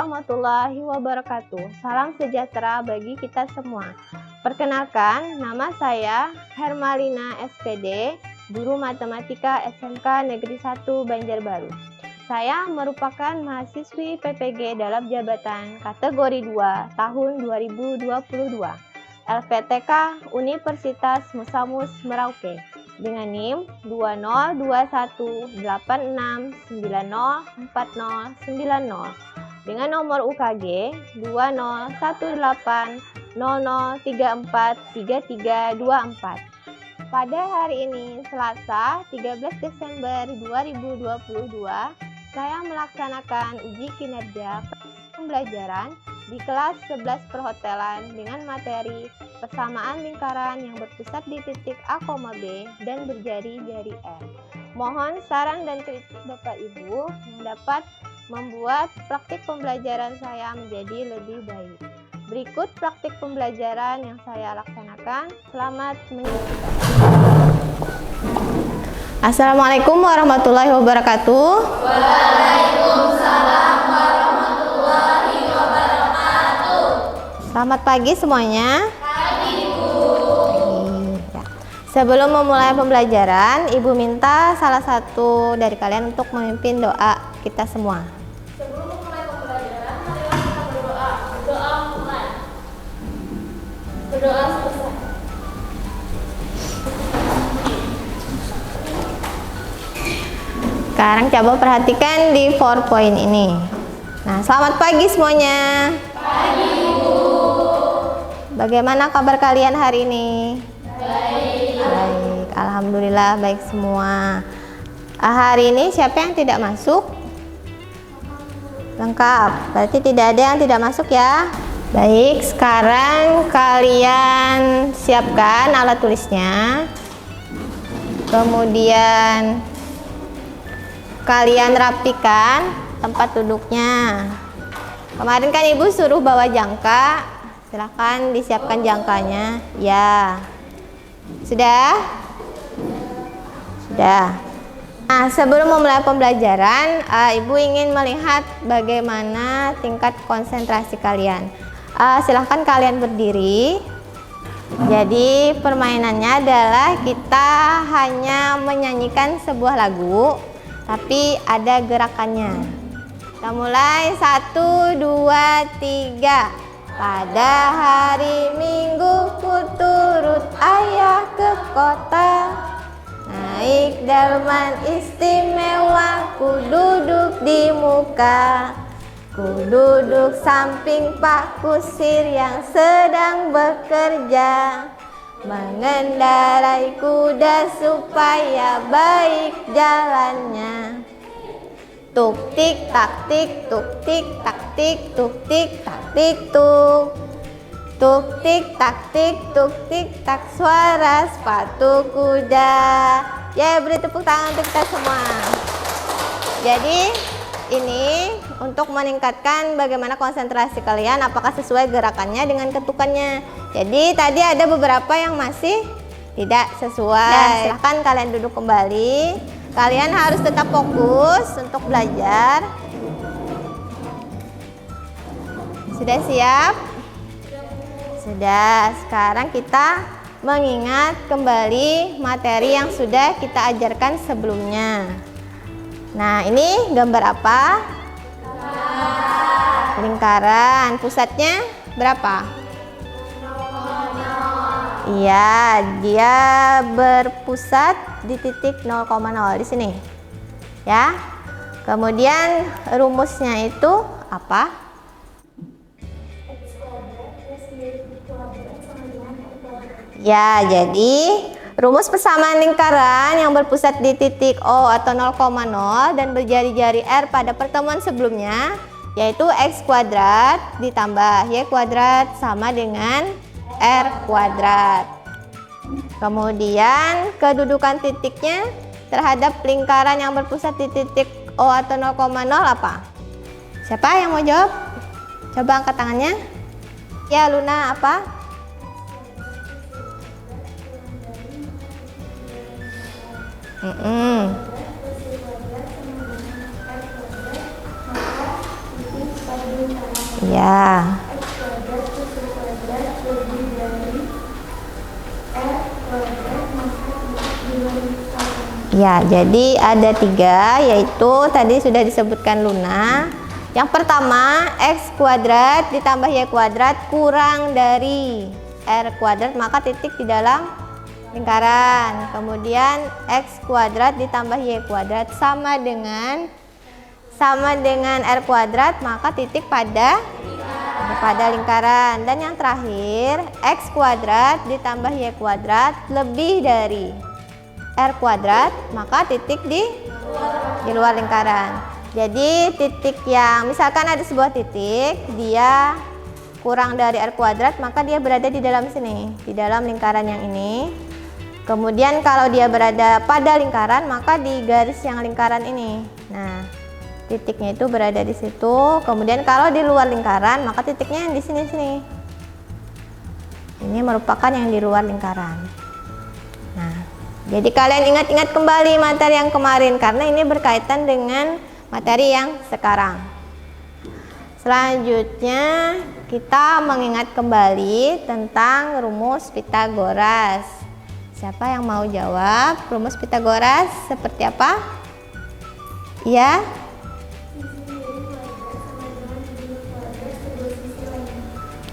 warahmatullahi wabarakatuh. Salam sejahtera bagi kita semua. Perkenalkan, nama saya Hermalina SPD, Guru Matematika SMK Negeri 1 Banjarbaru. Saya merupakan mahasiswi PPG dalam jabatan kategori 2 tahun 2022, LPTK Universitas Musamus Merauke, dengan NIM 2011869049090, dengan nomor UKG 201800343324. Pada hari ini, Selasa 13 Desember 2022, saya melaksanakan uji kinerja pembelajaran di kelas 11 perhotelan dengan materi persamaan lingkaran yang berpusat di titik A, B dan berjari-jari R. Mohon saran dan kritik Bapak Ibu yang dapat membuat praktik pembelajaran saya menjadi lebih baik. Berikut praktik pembelajaran yang saya laksanakan. Selamat mengikuti. Assalamualaikum warahmatullahi wabarakatuh. Waalaikumsalam warahmatullahi wabarakatuh. Selamat pagi semuanya. Pagi, Bu. Ya. Sebelum memulai pembelajaran, Ibu minta salah satu dari kalian untuk memimpin doa kita semua. Sebelum memulai pembelajaran, marilah kita berdoa. Berdoa mulai. Berdoa selesai. Sekarang coba perhatikan di PowerPoint ini. Nah, selamat pagi semuanya. Pagi, Bu. Bagaimana kabar kalian hari ini? Baik. Baik, alhamdulillah baik semua. Hari ini siapa yang tidak masuk? Lengkap, berarti tidak ada yang tidak masuk ya. Baik, sekarang kalian siapkan alat tulisnya. Kemudian kalian rapikan tempat duduknya. Kemarin kan Ibu suruh bawa jangka, silahkan disiapkan jangkanya. Ya, sudah? Sudah. Nah, sebelum memulai pembelajaran, Ibu ingin melihat bagaimana tingkat konsentrasi kalian. Silahkan kalian berdiri. Jadi permainannya adalah kita hanya menyanyikan sebuah lagu, tapi ada gerakannya. Kita mulai 1, 2, 3. Pada hari Minggu ku turut ayah ke kota, naik delman istimewa, ku duduk di muka, ku duduk samping Pak Kusir yang sedang bekerja, mengendarai kuda supaya baik jalannya. Tuk tik tak tik, tuk tik tak tik, tuk tik tak tik tuk. Tuk tik tak tik, tuk tik tak, suara sepatu kuda. Ya, beri tepuk tangan untuk kita semua. Jadi ini untuk meningkatkan bagaimana konsentrasi kalian, apakah sesuai gerakannya dengan ketukannya. Jadi tadi ada beberapa yang masih tidak sesuai. Nah, silahkan kalian duduk kembali. Kalian harus tetap fokus untuk belajar. Sudah siap? Sudah. Sekarang kita mengingat kembali materi yang sudah kita ajarkan sebelumnya. Nah, ini gambar apa? Lingkaran. Pusatnya berapa? Iya, dia berpusat di titik 0,0 di sini. Ya. Kemudian rumusnya itu apa? Ya, jadi rumus persamaan lingkaran yang berpusat di titik O atau 0,0 dan berjari-jari R pada pertemuan sebelumnya, yaitu X kuadrat ditambah Y kuadrat sama dengan R kuadrat. Kemudian kedudukan titiknya terhadap lingkaran yang berpusat di titik O atau 0,0 apa? Siapa yang mau jawab? Coba angkat tangannya. Ya, Luna, apa? Ya. X kuadrat plus Y kuadrat lebih dari R kuadrat maka dibagi 1. Ya, jadi ada 3, yaitu tadi sudah disebutkan Luna. Yang pertama, X kuadrat ditambah Y kuadrat kurang dari R kuadrat, maka titik di dalam lingkaran. Kemudian X kuadrat ditambah Y kuadrat sama dengan R kuadrat, maka titik pada lingkaran. Dan yang terakhir, X kuadrat ditambah Y kuadrat lebih dari R kuadrat, maka titik di luar lingkaran. Jadi titik yang misalkan ada sebuah titik, dia kurang dari R kuadrat, maka dia berada di dalam sini, di dalam lingkaran yang ini. Kemudian kalau dia berada pada lingkaran, maka di garis yang lingkaran ini. Nah, titiknya itu berada di situ. Kemudian kalau di luar lingkaran, maka titiknya yang di sini. Ini merupakan yang di luar lingkaran. Nah, jadi kalian ingat-ingat kembali materi yang kemarin karena ini berkaitan dengan materi yang sekarang. Selanjutnya kita mengingat kembali tentang rumus Pythagoras. Siapa yang mau jawab? Rumus Pythagoras seperti apa? Ya?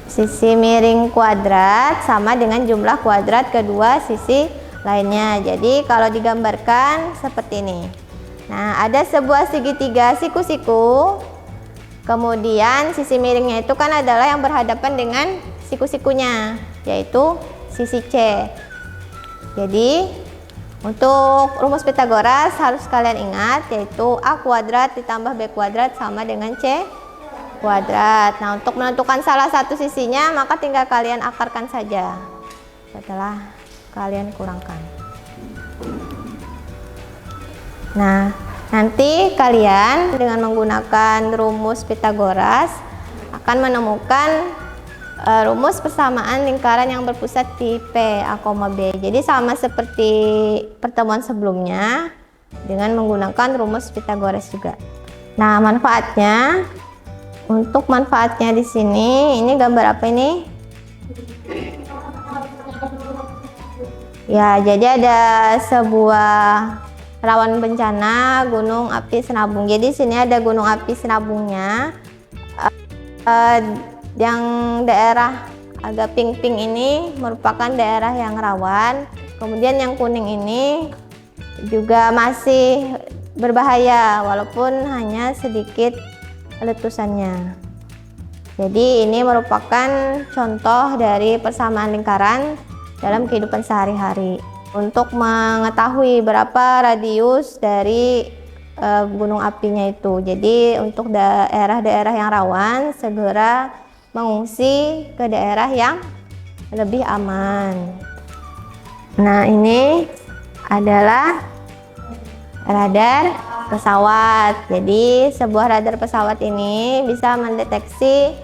Sisi miring kuadrat sama dengan jumlah kuadrat kedua sisi lainnya. Jadi kalau digambarkan seperti ini. Nah, ada sebuah segitiga siku-siku. Kemudian sisi miringnya itu kan adalah yang berhadapan dengan siku-sikunya, yaitu sisi C. Jadi untuk rumus Pythagoras harus kalian ingat, yaitu A kuadrat ditambah B kuadrat sama dengan C kuadrat. Nah, untuk menentukan salah satu sisinya, maka tinggal kalian akarkan saja setelah kalian kurangkan. Nah, nanti kalian dengan menggunakan rumus Pythagoras akan menemukan rumus persamaan lingkaran yang berpusat di P, A, B. Jadi sama seperti pertemuan sebelumnya dengan menggunakan rumus Pythagoras juga. Nah, manfaatnya, untuk manfaatnya di sini, ini gambar apa ini? Ya, jadi ada sebuah rawan bencana gunung api Sinabung. Jadi sini ada gunung api Sinabungnya. Yang daerah agak pink-pink ini merupakan daerah yang rawan. Kemudian yang kuning ini juga masih berbahaya walaupun hanya sedikit letusannya. Jadi ini merupakan contoh dari persamaan lingkaran dalam kehidupan sehari-hari. Untuk mengetahui berapa radius dari gunung apinya itu. Jadi untuk daerah-daerah yang rawan segera mengungsi ke daerah yang lebih aman. Nah, ini adalah radar pesawat. Jadi sebuah radar pesawat ini bisa mendeteksi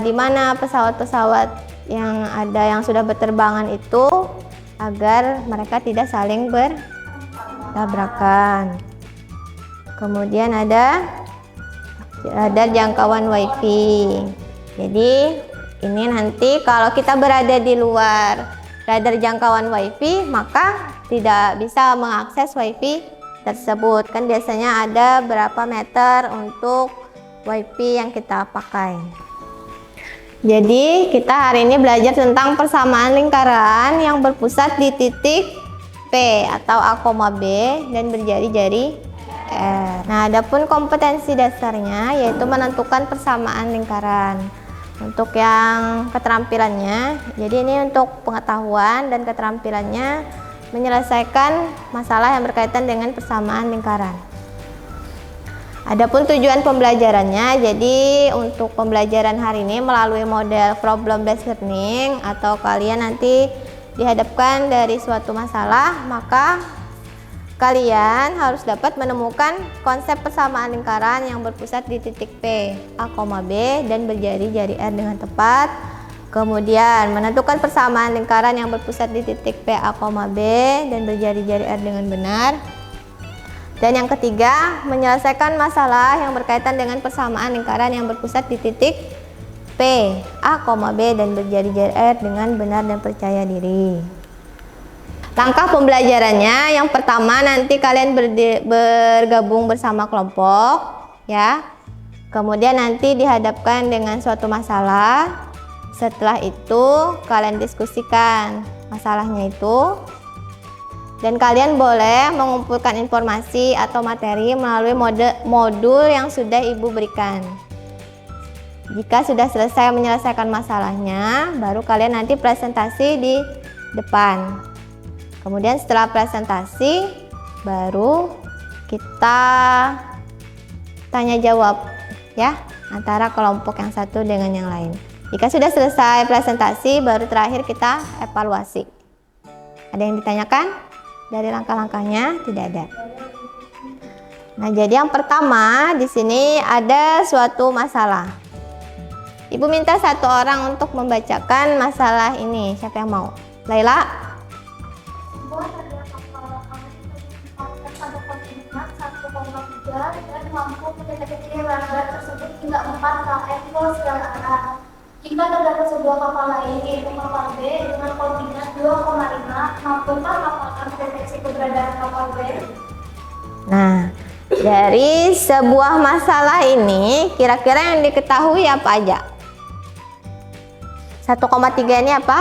di mana pesawat-pesawat yang sudah berterbangan itu, agar mereka tidak saling bertabrakan. Kemudian ada radar jangkauan WiFi. Jadi ini nanti kalau kita berada di luar radar jangkauan WiFi, maka tidak bisa mengakses WiFi tersebut. Kan biasanya ada berapa meter untuk WiFi yang kita pakai. Jadi kita hari ini belajar tentang persamaan lingkaran yang berpusat di titik P atau A, B dan berjari-jari R. Nah, adapun kompetensi dasarnya yaitu menentukan persamaan lingkaran. Untuk yang keterampilannya, jadi ini untuk pengetahuan dan keterampilannya menyelesaikan masalah yang berkaitan dengan persamaan lingkaran. Adapun tujuan pembelajarannya, jadi untuk pembelajaran hari ini melalui model problem based learning, atau kalian nanti dihadapkan dari suatu masalah, maka kalian harus dapat menemukan konsep persamaan lingkaran yang berpusat di titik P, A, B dan berjari-jari R dengan tepat. Kemudian menentukan persamaan lingkaran yang berpusat di titik P, A, B dan berjari-jari R dengan benar. Dan yang ketiga, menyelesaikan masalah yang berkaitan dengan persamaan lingkaran yang berpusat di titik P, A, B dan berjari-jari R dengan benar dan percaya diri. Langkah pembelajarannya, yang pertama nanti kalian bergabung bersama kelompok ya. Kemudian nanti dihadapkan dengan suatu masalah. Setelah itu kalian diskusikan masalahnya itu. Dan kalian boleh mengumpulkan informasi atau materi melalui modul yang sudah Ibu berikan. Jika sudah selesai menyelesaikan masalahnya, baru kalian nanti presentasi di depan. Kemudian setelah presentasi, baru kita tanya jawab ya, antara kelompok yang satu dengan yang lain. Jika sudah selesai presentasi, baru terakhir kita evaluasi. Ada yang ditanyakan? Dari langkah-langkahnya tidak ada. Nah, jadi yang pertama di sini ada suatu masalah. Ibu minta satu orang untuk membacakan masalah ini. Siapa yang mau? Laila? Sebuah radial kapal angin ditempatkan pada koordinat 1,3 dan mampu mendeteksi radar tersebut hingga 4 km segala arah. Jika terdapat sebuah kapal lain, yaitu kapal B dengan koordinat 2,5, mampukah kapal A mendeteksi keberadaan kapal B? Nah, dari sebuah masalah ini, kira-kira yang diketahui apa aja? 1,3 ini apa?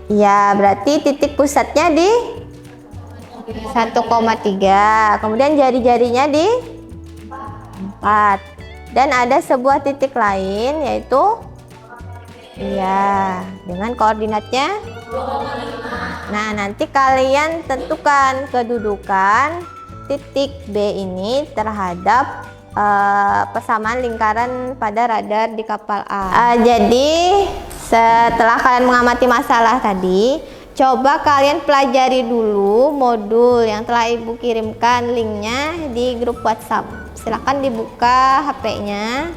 Ya, berarti titik pusatnya di 1,3. Kemudian jari-jarinya di 4. Dan ada sebuah titik lain yaitu ya, dengan koordinatnya. Nah, nanti kalian tentukan kedudukan titik B ini terhadap persamaan lingkaran pada radar di kapal A. Jadi setelah kalian mengamati masalah tadi, coba kalian pelajari dulu modul yang telah Ibu kirimkan linknya di grup WhatsApp. Silahkan dibuka HP-nya,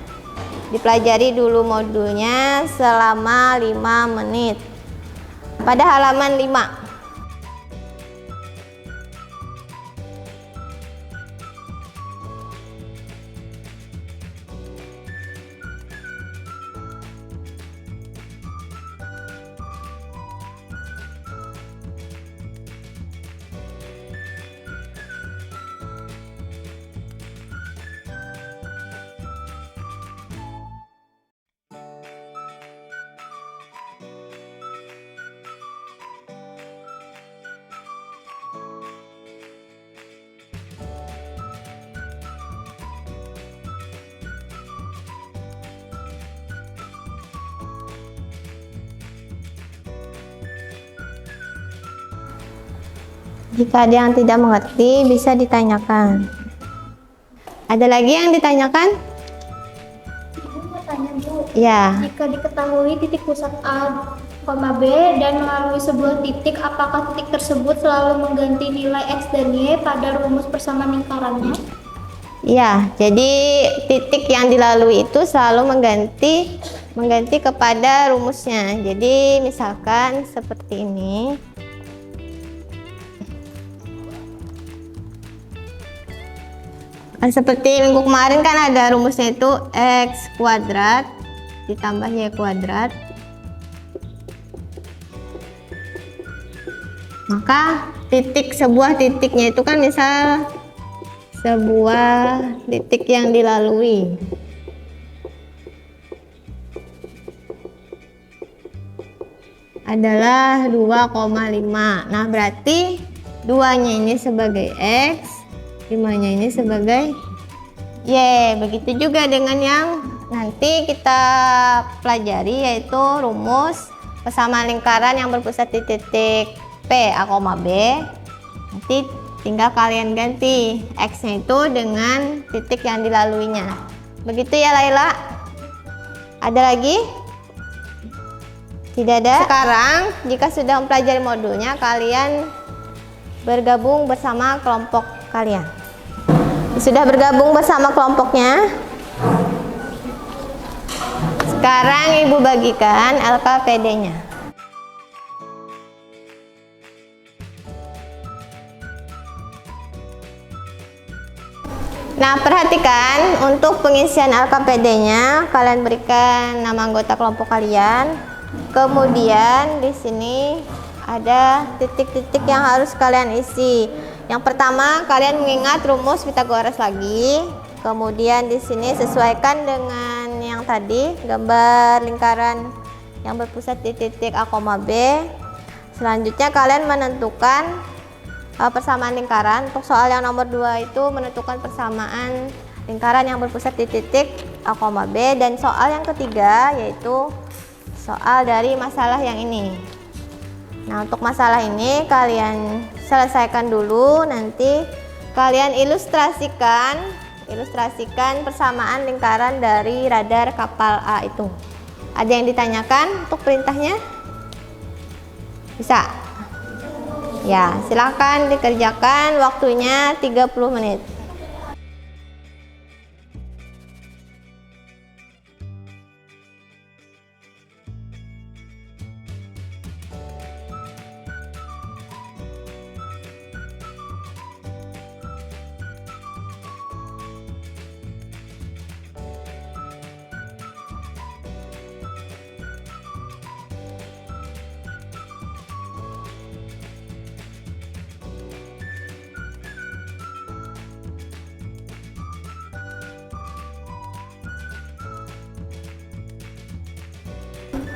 dipelajari dulu modulnya selama 5 menit pada halaman 5. Jika ada yang tidak mengerti, bisa ditanyakan. Ada lagi yang ditanyakan? Ibu mau tanya, Bu. Ya. Jika diketahui titik pusat A, B dan melalui sebuah titik, apakah titik tersebut selalu mengganti nilai X dan Y pada rumus persamaan lingkarannya? Ya, jadi titik yang dilalui itu selalu mengganti kepada rumusnya. Jadi misalkan seperti ini. Seperti minggu kemarin kan ada rumusnya itu X kuadrat ditambah Y kuadrat. Maka sebuah titiknya itu kan misal sebuah titik yang dilalui. Adalah 2,5. Nah, berarti 2-nya ini sebagai X, 5-nya ini sebagai Y. Begitu juga dengan yang nanti kita pelajari, yaitu rumus persamaan lingkaran yang berpusat di titik P, A, B. Nanti tinggal kalian ganti X-nya itu dengan titik yang dilaluinya. Begitu ya Laila? Ada lagi? Tidak ada? Sekarang jika sudah mempelajari modulnya, kalian bergabung bersama kelompok kalian. Sudah bergabung bersama kelompoknya? Sekarang Ibu bagikan LKPD-nya. Nah, perhatikan untuk pengisian LKPD-nya, kalian berikan nama anggota kelompok kalian. Kemudian di sini ada titik-titik yang harus kalian isi. Yang pertama, kalian mengingat rumus Pythagoras lagi. Kemudian di sini sesuaikan dengan yang tadi, gambar lingkaran yang berpusat di titik A, B. Selanjutnya kalian menentukan persamaan lingkaran. Untuk soal yang nomor 2 itu menentukan persamaan lingkaran yang berpusat di titik A, B. Dan soal yang ketiga yaitu soal dari masalah yang ini. Nah, untuk masalah ini kalian selesaikan dulu, nanti kalian ilustrasikan persamaan lingkaran dari radar kapal A itu. Ada yang ditanyakan untuk perintahnya? Bisa? Ya, silakan dikerjakan, waktunya 30 menit.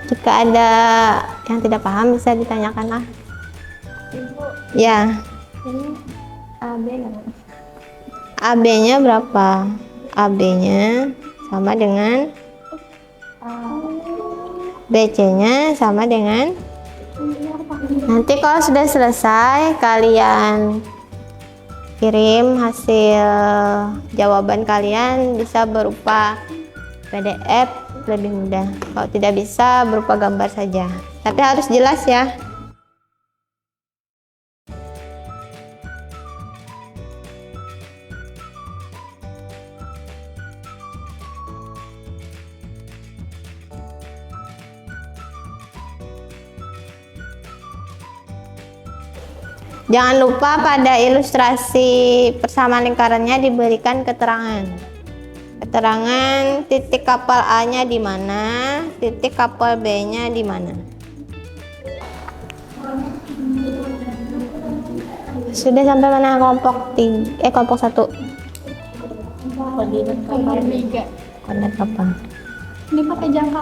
Jika ada yang tidak paham bisa ditanyakan lah. Ibu, Ya, ini AB AB-nya berapa? AB-nya sama dengan BC-nya sama dengan. Nanti kalau sudah selesai kalian kirim hasil jawaban kalian, bisa berupa PDF lebih mudah. Kalau tidak bisa berupa gambar saja, tapi harus jelas ya. Jangan lupa pada ilustrasi persamaan lingkarannya diberikan keterangan. Keterangan titik kapal A-nya di mana, titik kapal B-nya di mana. Sudah sampai mana kelompok 3? Kelompok 1. Koordinat kapal 3. Koordinat kapal. Ini pakai jangka.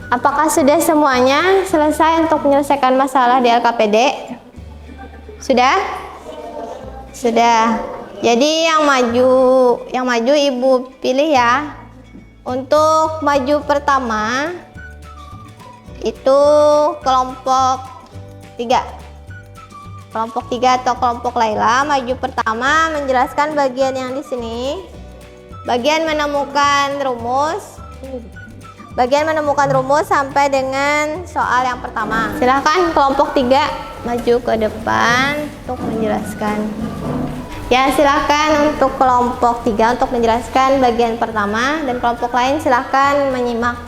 Apakah sudah semuanya selesai untuk menyelesaikan masalah di LKPD? Sudah? Sudah. Jadi yang maju Ibu pilih ya. Untuk maju pertama itu kelompok 3. Kelompok 3 atau kelompok Laila, maju pertama menjelaskan bagian yang di sini. Bagian menemukan rumus. Bagian menemukan rumus sampai dengan soal yang pertama. Silahkan kelompok 3 maju ke depan untuk menjelaskan. Ya, silahkan untuk kelompok 3 untuk menjelaskan bagian pertama, dan kelompok lain silahkan menyimak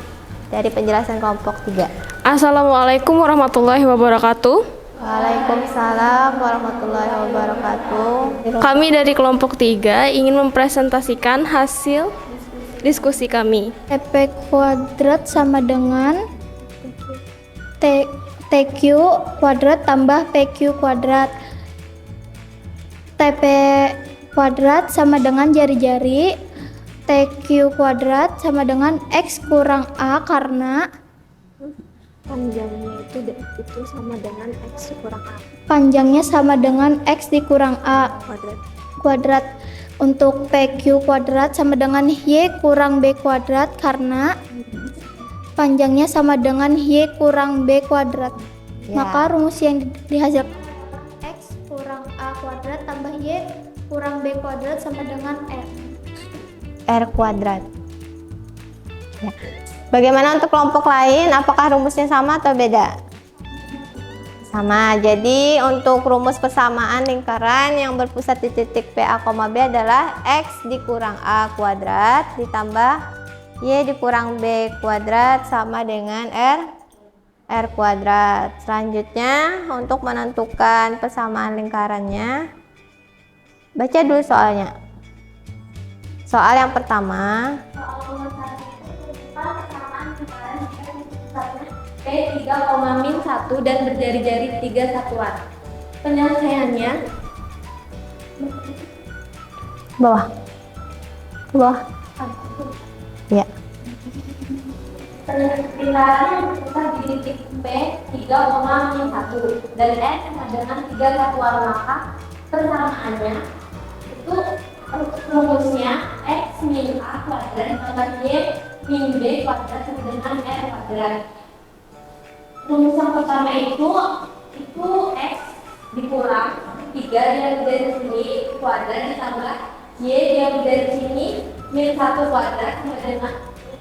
dari penjelasan kelompok 3. Assalamualaikum warahmatullahi wabarakatuh. Waalaikumsalam warahmatullahi wabarakatuh. Kami dari kelompok 3 ingin mempresentasikan hasil diskusi kami. TP kuadrat sama dengan TQ kuadrat tambah PQ kuadrat. TP kuadrat sama dengan jari-jari. TQ kuadrat sama dengan X kurang A karena Panjangnya itu sama dengan X kurang A panjangnya sama dengan X dikurang A kuadrat. kuadrat. Untuk PQ kuadrat sama dengan Y kurang B kuadrat karena panjangnya sama dengan Y kurang B kuadrat. Ya. Maka rumus yang dihasilkan X kurang A kuadrat tambah Y kurang B kuadrat sama dengan R kuadrat. Ya. Bagaimana untuk kelompok lain? Apakah rumusnya sama atau beda? Sama. Jadi untuk rumus persamaan lingkaran yang berpusat di titik PA, B adalah X dikurang A kuadrat ditambah Y dikurang B kuadrat sama dengan R kuadrat. Selanjutnya untuk menentukan persamaan lingkarannya, baca dulu soalnya. Soal yang pertama. Soal nomor 1 itu tunjukkan persamaan lingkaran jika pusatnya P3,-1 dan berjari-jari 3 satuan. Penyelesaiannya Bawah. Ke bawah. Ya. Lingkaran yang berpusat di titik P3,-1 dan S sama dengan 3 satuan, maka persamaannya itu rumusnya X min A kuadrat tambah Y min B kuadrat sama dengan R kuadrat. Rumus yang pertama itu X dikurang 3 diambil dari sini kuadrat ditambah Y diambil dari sini min 1 kuadrat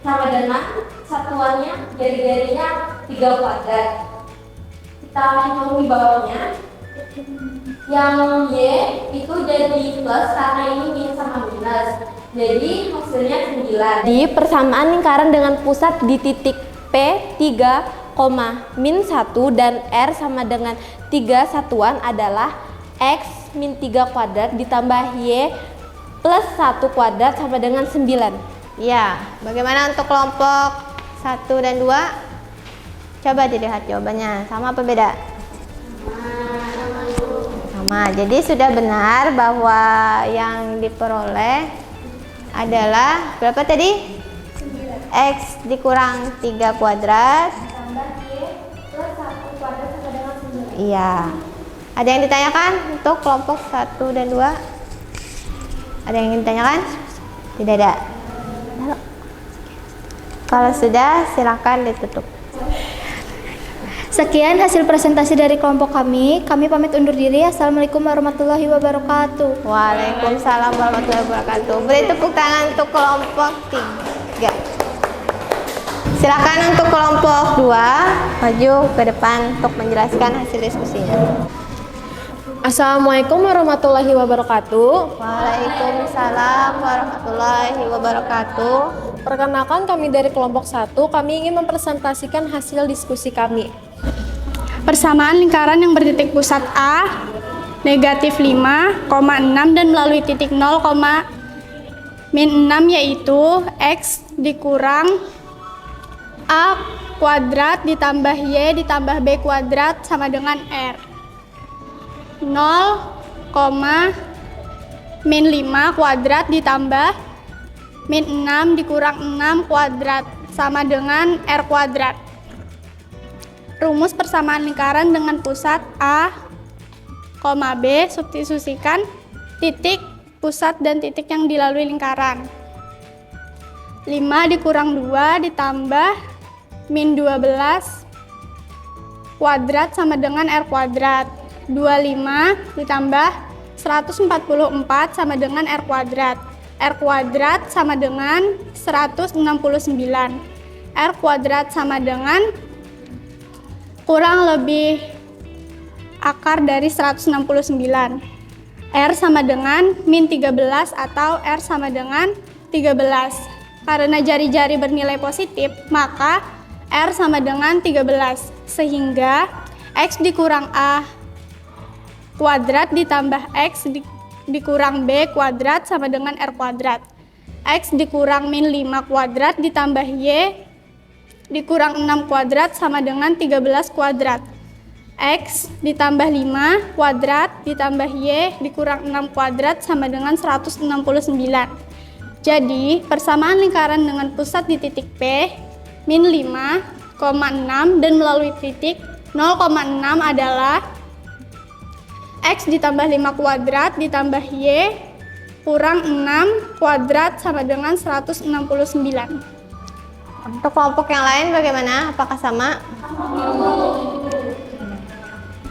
sama dengan satuannya jari-jarinya 3 kuadrat. Kita hitung di bawahnya. Yang Y itu jadi plus karena ini min sama minus. Jadi hasilnya 9. Di persamaan lingkaran dengan pusat di titik P3,-1 dan R sama dengan 3 satuan adalah X min 3 kuadrat ditambah Y plus 1 kuadrat sama dengan 9. Ya, bagaimana untuk kelompok 1 dan 2? Coba dilihat jawabannya, sama apa beda? Sama. Jadi sudah benar bahwa yang diperoleh adalah berapa tadi? 9. X dikurang 3 kuadrat. Tambah Y plus 1 kuadrat sama dengan 9. Iya. Ada yang ditanyakan untuk kelompok 1 dan 2? Ada yang ingin ditanyakan? Tidak ada. Kalau sudah, silakan ditutup. Sekian hasil presentasi dari kelompok kami. Kami pamit undur diri. Assalamualaikum warahmatullahi wabarakatuh. Waalaikumsalam warahmatullahi wabarakatuh. Beri tepuk tangan untuk kelompok 3. Silakan untuk kelompok 2 maju ke depan untuk menjelaskan hasil diskusinya. Assalamualaikum warahmatullahi wabarakatuh. Waalaikumsalam warahmatullahi wabarakatuh. Perkenalkan, kami dari kelompok 1, kami ingin mempresentasikan hasil diskusi kami. Persamaan lingkaran yang bertitik pusat A negatif 5,6 dan melalui titik 0,-6 yaitu X dikurang A kuadrat ditambah Y ditambah B kuadrat sama dengan R. 0,-5 kuadrat ditambah min 6 dikurang 6 kuadrat sama dengan R kuadrat. Rumus persamaan lingkaran dengan pusat A, B, substitusikan titik pusat dan titik yang dilalui lingkaran. 5 dikurang 2 ditambah min 12 kuadrat sama dengan R kuadrat. 25 ditambah 144 sama dengan R kuadrat. R kuadrat sama dengan 169. R kuadrat sama dengan kurang lebih akar dari 169. R sama dengan min 13 atau R sama dengan 13. Karena jari-jari bernilai positif, maka R sama dengan 13. Sehingga X dikurang A kuadrat ditambah X dikurang B kuadrat sama dengan R kuadrat. X dikurang min 5 kuadrat ditambah Y dikurang 6 kuadrat sama dengan 13 kuadrat. X ditambah 5 kuadrat ditambah Y dikurang 6 kuadrat sama dengan 169. Jadi persamaan lingkaran dengan pusat di titik P min 5,6 dan melalui titik 0,6 adalah X ditambah 5 kuadrat ditambah Y kurang 6 kuadrat sama dengan 169. Untuk kelompok yang lain bagaimana? Apakah sama?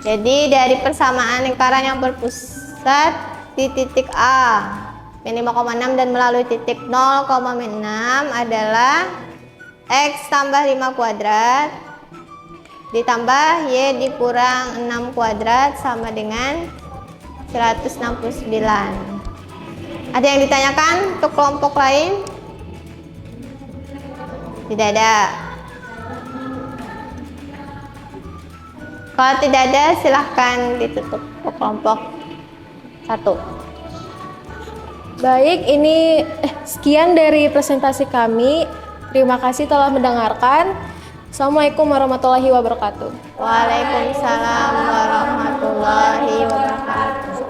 Jadi dari persamaan lingkaran yang berpusat di titik A min 5,6 dan melalui titik 0,6 adalah X tambah 5 kuadrat ditambah Y dikurang 6 kuadrat sama dengan 169. Ada yang ditanyakan untuk kelompok lain? Tidak ada. Kalau tidak ada, silahkan ditutup untuk kelompok 1. Baik, ini sekian dari presentasi kami. Terima kasih telah mendengarkan. Assalamualaikum warahmatullahi wabarakatuh. Waalaikumsalam warahmatullahi wabarakatuh.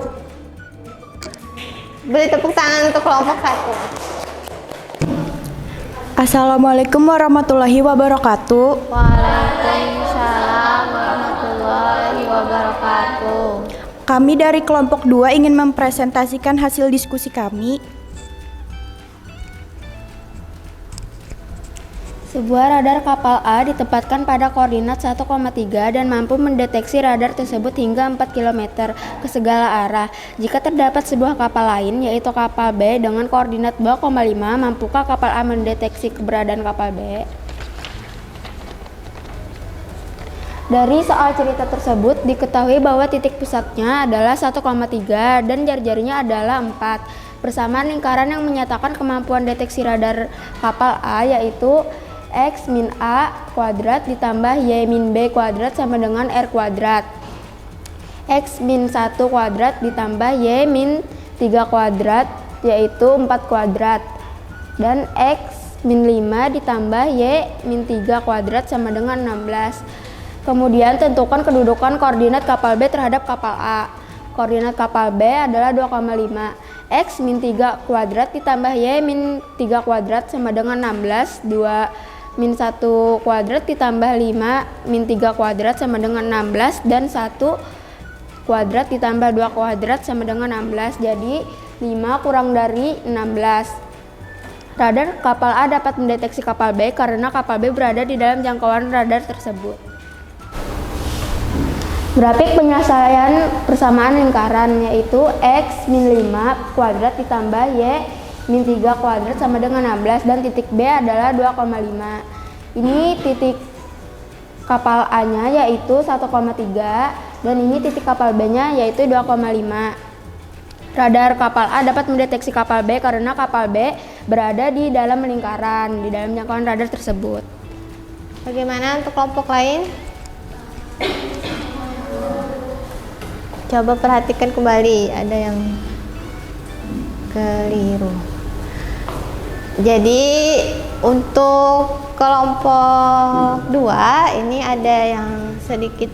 Beri tepuk tangan untuk kelompok 1. Assalamualaikum warahmatullahi wabarakatuh. Waalaikumsalam warahmatullahi wabarakatuh. Kami dari kelompok 2 ingin mempresentasikan hasil diskusi kami. Sebuah radar kapal A ditempatkan pada koordinat 1,3 dan mampu mendeteksi radar tersebut hingga 4 km ke segala arah. Jika terdapat sebuah kapal lain, yaitu kapal B dengan koordinat 2,5, mampukah kapal A mendeteksi keberadaan kapal B? Dari soal cerita tersebut, diketahui bahwa titik pusatnya adalah 1,3 dan jari-jarinya adalah 4. Persamaan lingkaran yang menyatakan kemampuan deteksi radar kapal A yaitu X min A kuadrat ditambah Y min B kuadrat sama dengan R kuadrat. X min 1 kuadrat ditambah Y min 3 kuadrat yaitu 4 kuadrat. Dan X min 5 ditambah Y min 3 kuadrat sama dengan 16. Kemudian tentukan kedudukan koordinat kapal B terhadap kapal A. Koordinat kapal B adalah 2,5. X min 3 kuadrat ditambah Y min 3 kuadrat sama dengan 16. 2 min 1 kuadrat ditambah 5 min 3 kuadrat sama dengan 16 dan 1 kuadrat ditambah 2 kuadrat sama dengan 16. Jadi 5 kurang dari 16. Radar kapal A dapat mendeteksi kapal B karena kapal B berada di dalam jangkauan radar tersebut. Grafik penyelesaian persamaan lingkaran yaitu X min 5 kuadrat ditambah Y min 3 kuadrat sama dengan 16 dan titik B adalah 2,5. Ini titik kapal A-nya yaitu 1,3 dan ini titik kapal B-nya yaitu 2,5. Radar kapal A dapat mendeteksi kapal B karena kapal B berada di dalam lingkaran, di dalam jangkauan radar tersebut. Bagaimana untuk kelompok lain? Coba perhatikan kembali, ada yang keliru. Jadi untuk kelompok 2 ini ada yang sedikit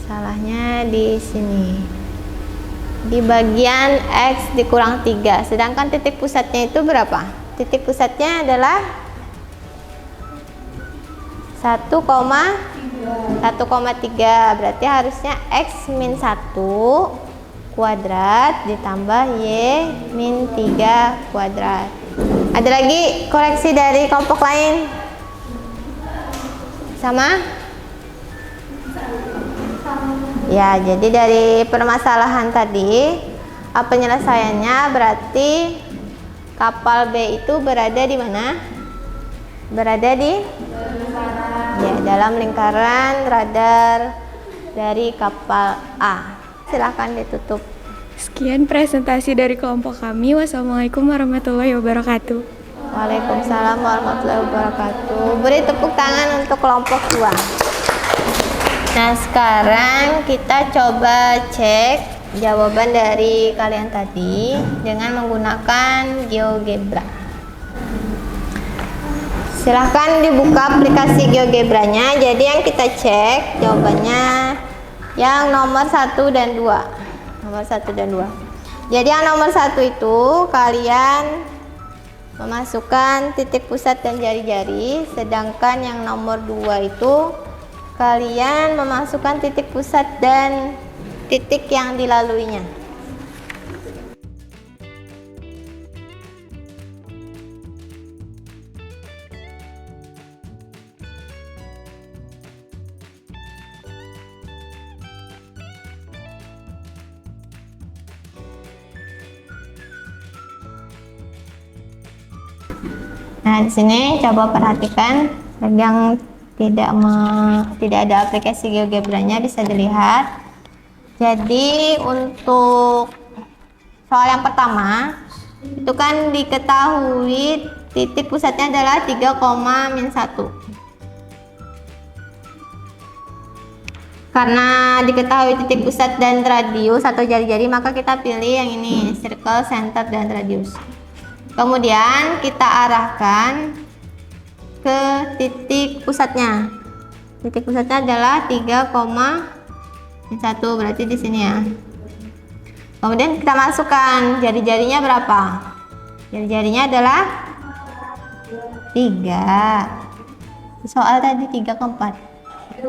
salahnya di sini. Di bagian X dikurang 3, sedangkan titik pusatnya itu berapa? Titik pusatnya adalah 1,3, berarti harusnya X min 1 kuadrat ditambah Y min 3 kuadrat. Ada lagi koreksi dari kelompok lain? Sama? Ya, jadi dari permasalahan tadi penyelesaiannya berarti kapal B itu berada di mana? Berada di dalam lingkaran radar dari kapal A. Silakan ditutup. Sekian presentasi dari kelompok kami. Wassalamualaikum warahmatullahi wabarakatuh. Waalaikumsalam warahmatullahi wabarakatuh. Beri tepuk tangan untuk kelompok 2. Nah, sekarang kita coba cek jawaban dari kalian tadi dengan menggunakan GeoGebra. Silahkan dibuka aplikasi GeoGebranya. Jadi yang kita cek jawabannya yang nomor 1 dan 2. Nomor 1 dan 2. Jadi yang nomor 1 itu kalian memasukkan titik pusat dan jari-jari, sedangkan yang nomor 2 itu kalian memasukkan titik pusat dan titik yang dilaluinya. Nah, di sini coba perhatikan yang tidak ada aplikasi GeoGebranya bisa dilihat. Jadi untuk soal yang pertama itu kan diketahui titik pusatnya adalah 3,-1. Karena diketahui titik pusat dan radius atau jari-jari, maka kita pilih yang ini, circle, center, dan radius. Kemudian kita arahkan ke titik pusatnya. Titik pusatnya adalah 3,1, berarti di sini ya. Kemudian kita masukkan jari-jarinya berapa? Jari-jarinya adalah 3. Soal tadi 3 ke 4. 3.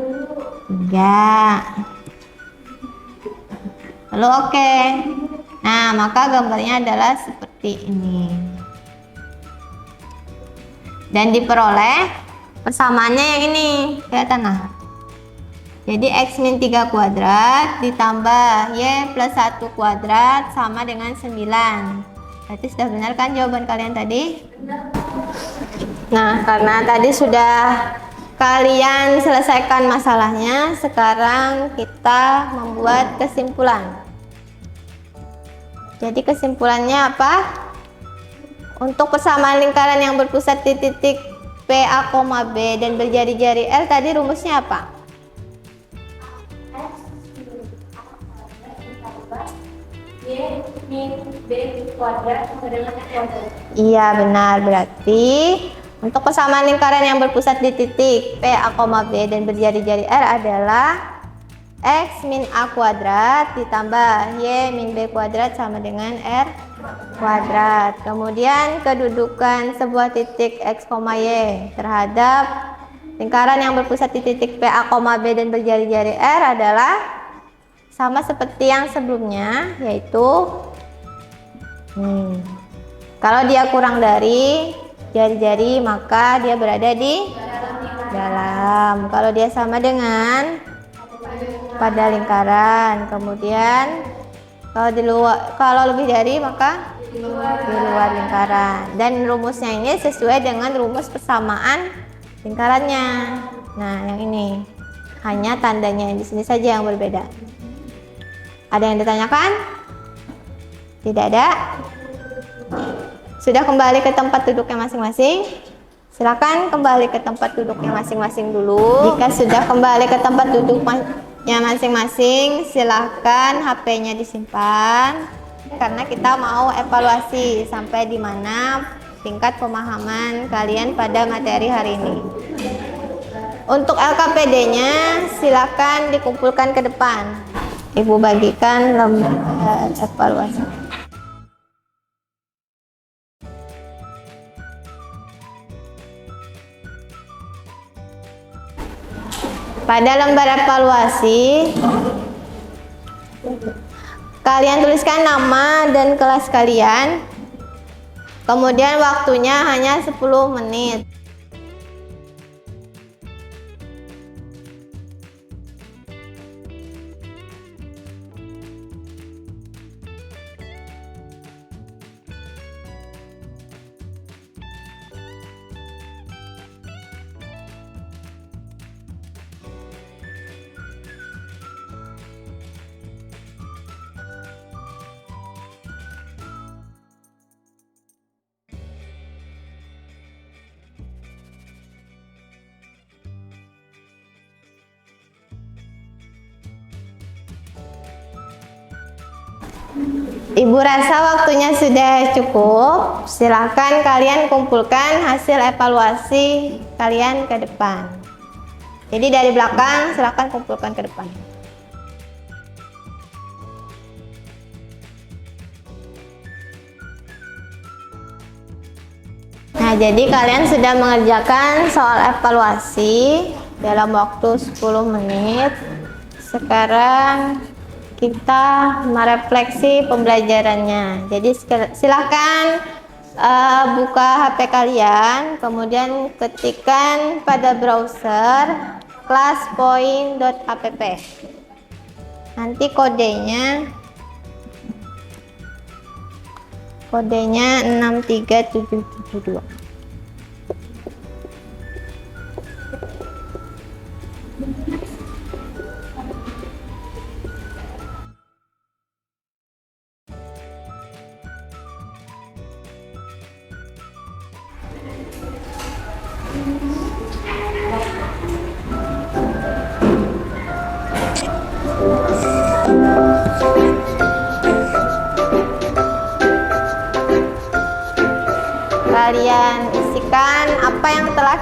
Lalu oke. Nah, maka gambarnya adalah seperti ini. Dan diperoleh persamaannya yang ini, kelihatan nah. Jadi X min 3 kuadrat ditambah Y plus 1 kuadrat sama dengan 9. Berarti sudah benar kan jawaban kalian tadi? Nah, karena tadi sudah kalian selesaikan masalahnya, sekarang kita membuat kesimpulan. Jadi kesimpulannya apa? Untuk persamaan lingkaran yang berpusat di titik PA, B dan berjari-jari L, tadi rumusnya apa? Iya benar, berarti untuk persamaan lingkaran yang berpusat di titik PA, B dan berjari-jari R adalah X min A kuadrat ditambah Y min B kuadrat sama dengan R kuadrat. Kemudian kedudukan sebuah titik X, Y terhadap lingkaran yang berpusat di titik PA, B dan berjari-jari R adalah sama seperti yang sebelumnya, yaitu kalau dia kurang dari jari-jari maka dia berada di dalam. Kalau dia sama dengan pada lingkaran, kemudian kalau lebih dari maka di luar lingkaran. Dan rumusnya ini sesuai dengan rumus persamaan lingkarannya. Nah, yang ini hanya tandanya di sini saja yang berbeda. Ada yang ditanyakan? Tidak ada? Sudah kembali ke tempat duduknya masing-masing? Silakan kembali ke tempat duduknya masing-masing dulu. Jika sudah kembali ke tempat duduknya masing-masing, silakan HP-nya disimpan karena kita mau evaluasi sampai di mana tingkat pemahaman kalian pada materi hari ini. Untuk LKPD-nya silakan dikumpulkan ke depan. Ibu bagikan lembar evaluasi. Pada lembar evaluasi, kalian tuliskan nama dan kelas kalian. Kemudian waktunya hanya 10 menit. Ibu rasa waktunya sudah cukup. Silakan kalian kumpulkan hasil evaluasi kalian ke depan. Jadi dari belakang silakan kumpulkan ke depan. Nah, jadi kalian sudah mengerjakan soal evaluasi dalam waktu 10 menit. Sekarang kita merefleksi pembelajarannya. Jadi silakan buka HP kalian, kemudian ketikkan pada browser classpoint.app. Nanti kodenya 63772.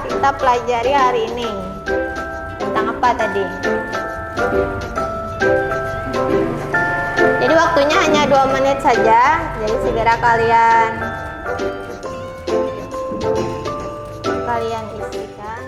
kita pelajari hari ini? Tentang apa tadi? Jadi waktunya hanya 2 menit saja, jadi segera kalian isikan.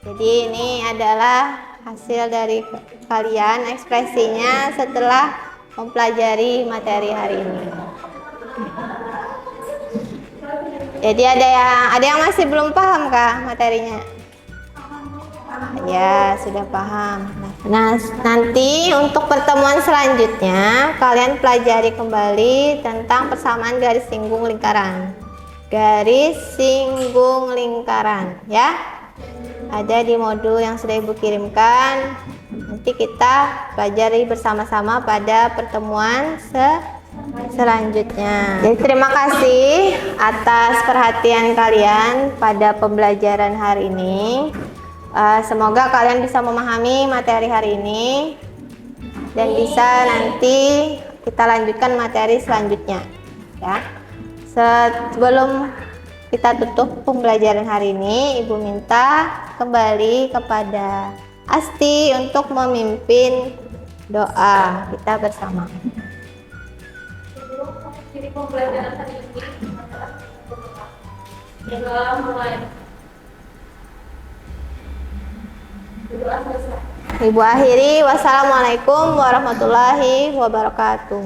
Jadi ini adalah hasil dari kalian ekspresinya setelah mempelajari materi hari ini. Jadi ada yang masih belum paham kah materinya? Ya, sudah paham. Nah, nanti untuk pertemuan selanjutnya kalian pelajari kembali tentang persamaan garis singgung lingkaran. Garis singgung lingkaran, ya. Ada di modul yang sudah Ibu kirimkan. Nanti kita pelajari bersama-sama pada pertemuan selanjutnya. Jadi terima kasih atas perhatian kalian pada pembelajaran hari ini. Semoga kalian bisa memahami materi hari ini dan bisa nanti kita lanjutkan materi selanjutnya, ya. Sebelum kita tutup pembelajaran hari ini, Ibu minta kembali kepada Asti untuk memimpin doa kita bersama. Jadi pembelajaran hari ini adalah mulai. Ibu akhiri, wassalamualaikum warahmatullahi wabarakatuh.